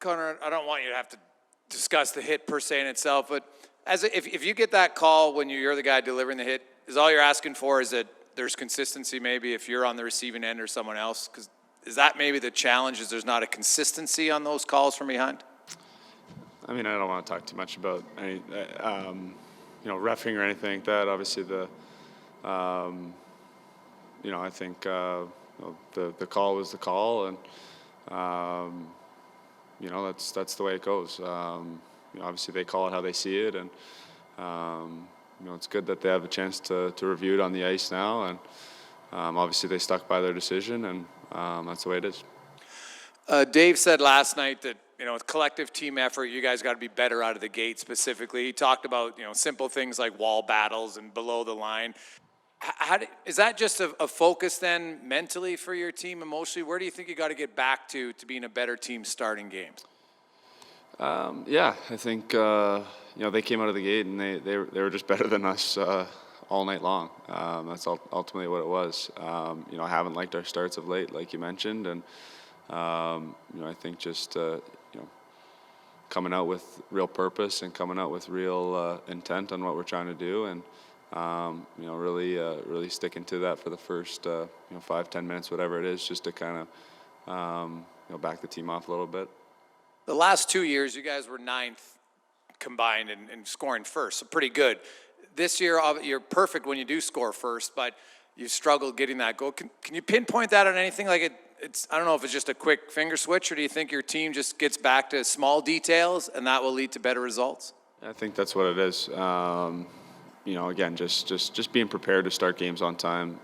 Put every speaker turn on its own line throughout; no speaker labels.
Connor, I don't want you to have to discuss the hit per se in itself, but if you get that call when you're the guy delivering the hit, is all you're asking for is that there's consistency maybe if you're on the receiving end or someone else? Because is that maybe the challenge, is there's not a consistency on those calls from behind?
I mean, I don't want to talk too much about any, reffing or anything like that. Obviously, I think the call was the call, and that's the way it goes. Obviously, they call it how they see it, and it's good that they have a chance to review it on the ice now, and obviously they stuck by their decision, and that's the way it is.
Dave said last night that, it's collective team effort. You guys got to be better out of the gate specifically. He talked about, simple things like wall battles and below the line. Is that just a focus then mentally for your team, emotionally? Where do you think you got to get back to being a better team starting games?
I think, they came out of the gate and they were just better than us all night long. That's ultimately what it was. I haven't liked our starts of late, like you mentioned, and I think just coming out with real purpose and coming out with real intent on what we're trying to do, and really sticking to that for the first 5-10 minutes, whatever it is, just to kind of back the team off a little bit.
The last 2 years, you guys were 9th combined in scoring first, so pretty good. This year, you're perfect when you do score first, but you struggled getting that goal. Can you pinpoint that on anything? Like I don't know if it's just a quick finger switch, or do you think your team just gets back to small details and that will lead to better results?
I think that's what it is. Again, just being prepared to start games on time,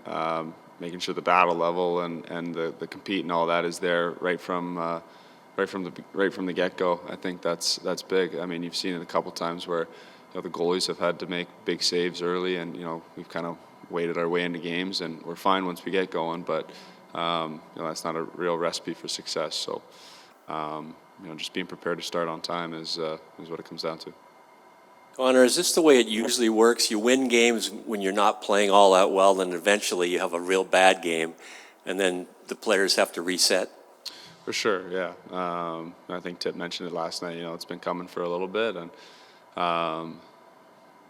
making sure the battle level and the compete and all that is there right from the get-go. I think that's big. I mean, you've seen it a couple times where the goalies have had to make big saves early, and we've kind of waded our way into games, and we're fine once we get going. But that's not a real recipe for success. So just being prepared to start on time is what it comes down to.
Connor, is this the way it usually works? You win games when you're not playing all that well, then eventually you have a real bad game, and then the players have to reset?
For sure, yeah. I think Tip mentioned it last night. It's been coming for a little bit, and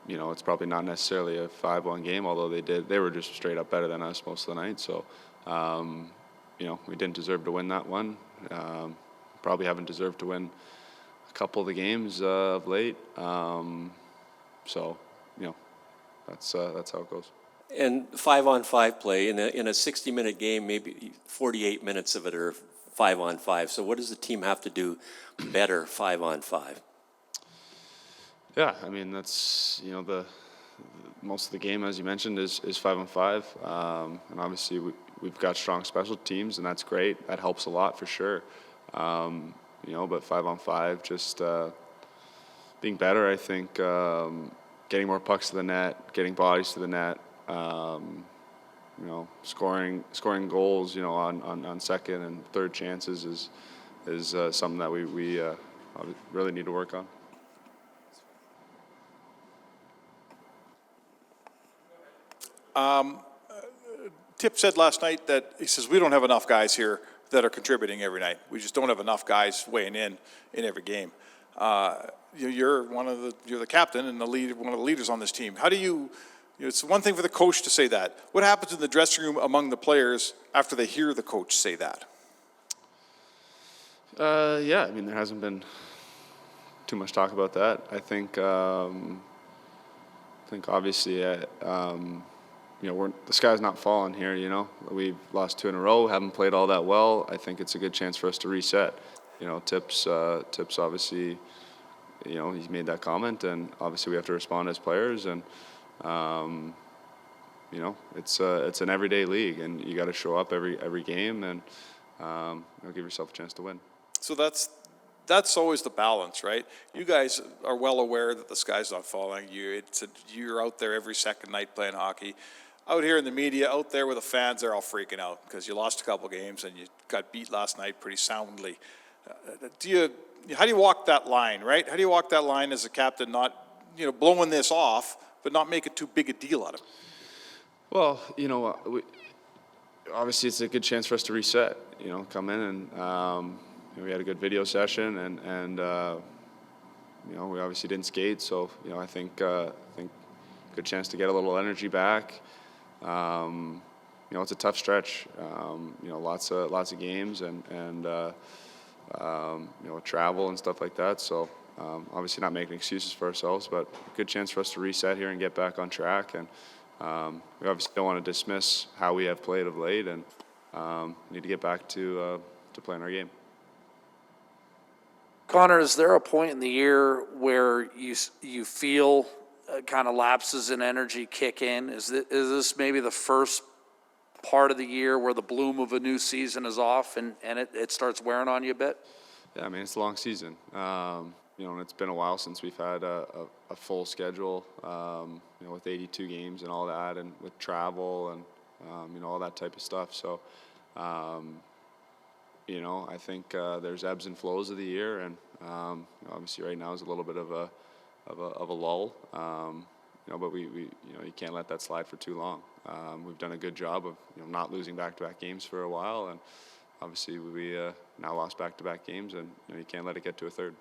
it's probably not necessarily a 5-1 game, although they were just straight up better than us most of the night. So, we didn't deserve to win that one. Probably haven't deserved to win a couple of the games of late. That's how it goes.
And 5-on-5 play in a 60-minute game, maybe 48 minutes of it are 5-on-5. So what does the team have to do better 5-on-5?
Yeah, I mean, that's, the most of the game, as you mentioned, is 5-on-5. And obviously we've got strong special teams, and that's great. That helps a lot for sure. But 5-on-5, just being better, I think, getting more pucks to the net, getting bodies to the net, scoring goals, on second and third chances is something that we really need to work on.
Tip said last night that he says we don't have enough guys here that are contributing every night. We just don't have enough guys weighing in every game. You're the captain and one of the leaders on this team. How do you? It's one thing for the coach to say that. What happens in the dressing room among the players after they hear the coach say that?
I mean, there hasn't been too much talk about that. I think obviously, the sky's not falling here. We've lost 2 in a row, haven't played all that well. I think it's a good chance for us to reset. Tip's obviously, he's made that comment, and obviously we have to respond as players. And it's an everyday league, and you got to show up every game, and give yourself a chance to win.
So that's always the balance, right? You guys are well aware that the sky's not falling. You're out there every second night playing hockey. Out here in the media, out there with the fans, they're all freaking out because you lost a couple games and you got beat last night pretty soundly. How do you walk that line, right? How do you walk that line as a captain, not blowing this off, but not make it too big a deal out of it?
Well, obviously it's a good chance for us to reset. Come in and we had a good video session, and we obviously didn't skate, so I think good chance to get a little energy back. It's a tough stretch. Lots of games and travel and stuff like that. So obviously not making excuses for ourselves, but a good chance for us to reset here and get back on track. And we obviously don't want to dismiss how we have played of late, and need to get back to playing our game.
Connor, is there a point in the year where you feel kind of lapses in energy kick in? Is this maybe the first part of the year where the bloom of a new season is off and it starts wearing on you a bit?
Yeah, I mean, it's a long season. And it's been a while since we've had a full schedule, with 82 games and all that, and with travel and, all that type of stuff. So, I think there's ebbs and flows of the year, and obviously right now is a little bit of a lull. But we you can't let that slide for too long. We've done a good job of not losing back-to-back games for a while, and obviously we now lost back-to-back games, and you can't let it get to a third.